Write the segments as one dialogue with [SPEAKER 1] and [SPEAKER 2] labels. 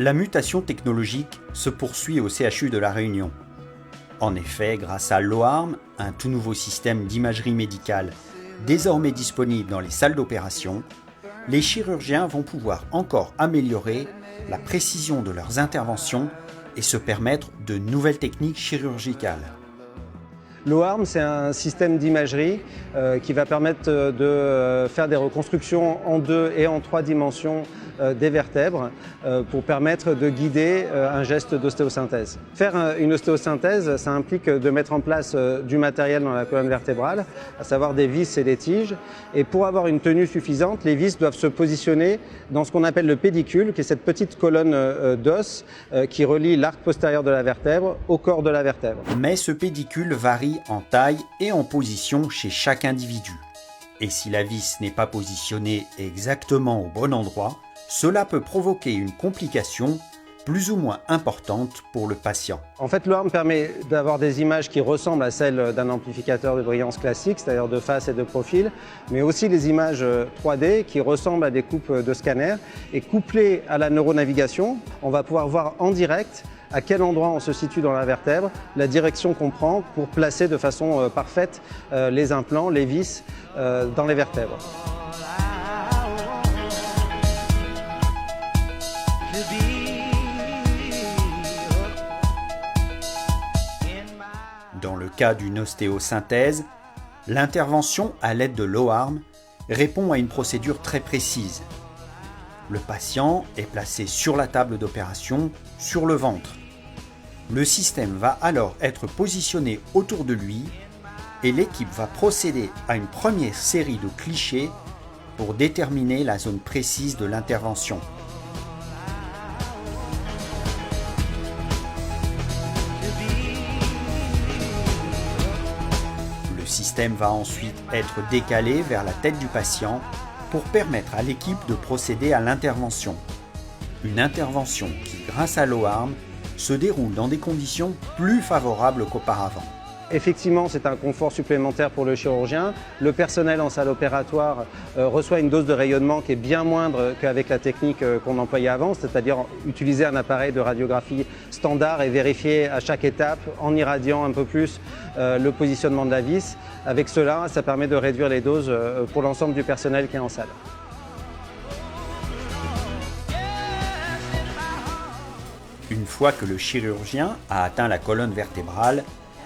[SPEAKER 1] La mutation technologique se poursuit au CHU de La Réunion. En effet, grâce à l'OARM, un tout nouveau système d'imagerie médicale désormais disponible dans les salles d'opération, les chirurgiens vont pouvoir encore améliorer la précision de leurs interventions et se permettre de nouvelles techniques chirurgicales.
[SPEAKER 2] L'OARM, c'est un système d'imagerie qui va permettre de faire des reconstructions en 2 et en 3 dimensions des vertèbres pour permettre de guider un geste d'ostéosynthèse. Faire une ostéosynthèse, ça implique de mettre en place du matériel dans la colonne vertébrale, à savoir des vis et des tiges. Et pour avoir une tenue suffisante, les vis doivent se positionner dans ce qu'on appelle le pédicule, qui est cette petite colonne d'os qui relie l'arc postérieur de la vertèbre au corps de la vertèbre.
[SPEAKER 1] Mais ce pédicule varie en taille et en position chez chaque individu. Et si la vis n'est pas positionnée exactement au bon endroit, cela peut provoquer une complication plus ou moins importante pour le patient.
[SPEAKER 2] En fait, l'OARM permet d'avoir des images qui ressemblent à celles d'un amplificateur de brillance classique, c'est-à-dire de face et de profil, mais aussi les images 3D qui ressemblent à des coupes de scanner. Et couplées à la neuronavigation, on va pouvoir voir en direct à quel endroit on se situe dans la vertèbre, la direction qu'on prend pour placer de façon parfaite les implants, les vis dans les vertèbres.
[SPEAKER 1] Dans le cas d'une ostéosynthèse, l'intervention à l'aide de l'OARM répond à une procédure très précise. Le patient est placé sur la table d'opération, sur le ventre. Le système va alors être positionné autour de lui et l'équipe va procéder à une première série de clichés pour déterminer la zone précise de l'intervention. Le système va ensuite être décalé vers la tête du patient pour permettre à l'équipe de procéder à l'intervention. Une intervention qui, grâce à l'OARM, se déroule dans des conditions plus favorables qu'auparavant.
[SPEAKER 2] Effectivement, c'est un confort supplémentaire pour le chirurgien. Le personnel en salle opératoire reçoit une dose de rayonnement qui est bien moindre qu'avec la technique qu'on employait avant, c'est-à-dire utiliser un appareil de radiographie standard et vérifier à chaque étape, en irradiant un peu plus, le positionnement de la vis. Avec cela, ça permet de réduire les doses pour l'ensemble du personnel qui est en salle.
[SPEAKER 1] Une fois que le chirurgien a atteint la colonne vertébrale,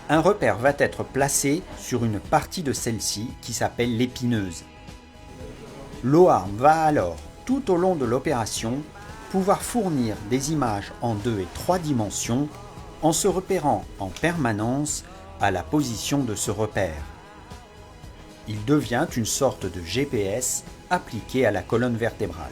[SPEAKER 1] un repère va être placé sur une partie de celle-ci qui s'appelle l'épineuse. L'OARM va alors, tout au long de l'opération, pouvoir fournir des images en 2 et 3 dimensions en se repérant en permanence à la position de ce repère. Il devient une sorte de GPS appliqué à la colonne vertébrale.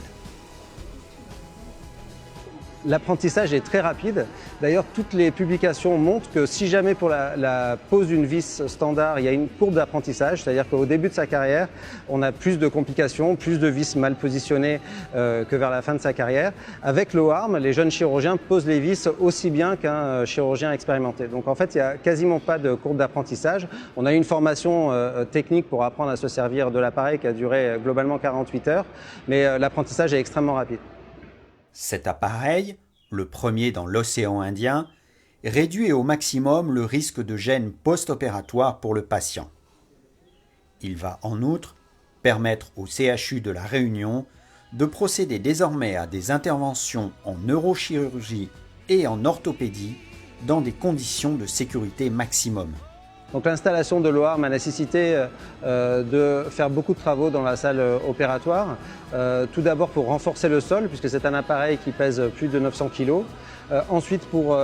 [SPEAKER 2] L'apprentissage est très rapide. D'ailleurs, toutes les publications montrent que si jamais pour la pose d'une vis standard, il y a une courbe d'apprentissage, c'est-à-dire qu'au début de sa carrière, on a plus de complications, plus de vis mal positionnées que vers la fin de sa carrière. Avec l'OARM, les jeunes chirurgiens posent les vis aussi bien qu'un chirurgien expérimenté. Donc en fait, il n'y a quasiment pas de courbe d'apprentissage. On a eu une formation technique pour apprendre à se servir de l'appareil qui a duré globalement 48 heures, mais l'apprentissage est extrêmement rapide.
[SPEAKER 1] Cet appareil, le premier dans l'océan Indien, réduit au maximum le risque de gêne post-opératoire pour le patient. Il va en outre permettre au CHU de La Réunion de procéder désormais à des interventions en neurochirurgie et en orthopédie dans des conditions de sécurité maximum.
[SPEAKER 2] Donc l'installation de l'OARM a nécessité de faire beaucoup de travaux dans la salle opératoire. Tout d'abord pour renforcer le sol, puisque c'est un appareil qui pèse plus de 900 kg. Ensuite pour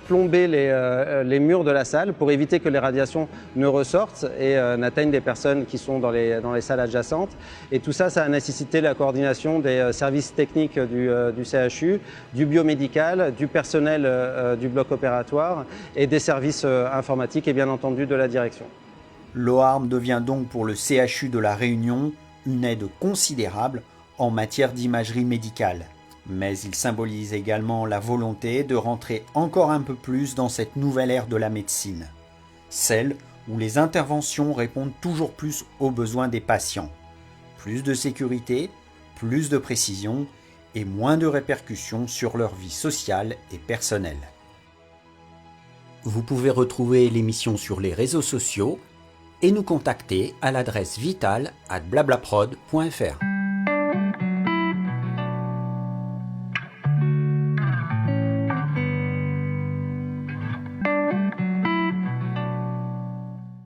[SPEAKER 2] plomber les murs de la salle, pour éviter que les radiations ne ressortent et n'atteignent des personnes qui sont dans les salles adjacentes. Et tout ça, ça a nécessité la coordination des services techniques du CHU, du biomédical, du personnel du bloc opératoire et des services informatiques et bien entendu de la direction.
[SPEAKER 1] L'OARM devient donc pour le CHU de La Réunion une aide considérable en matière d'imagerie médicale. Mais il symbolise également la volonté de rentrer encore un peu plus dans cette nouvelle ère de la médecine, celle où les interventions répondent toujours plus aux besoins des patients. Plus de sécurité, plus de précision et moins de répercussions sur leur vie sociale et personnelle. Vous pouvez retrouver l'émission sur les réseaux sociaux et nous contacter à l'adresse vitale@blablaprod.fr.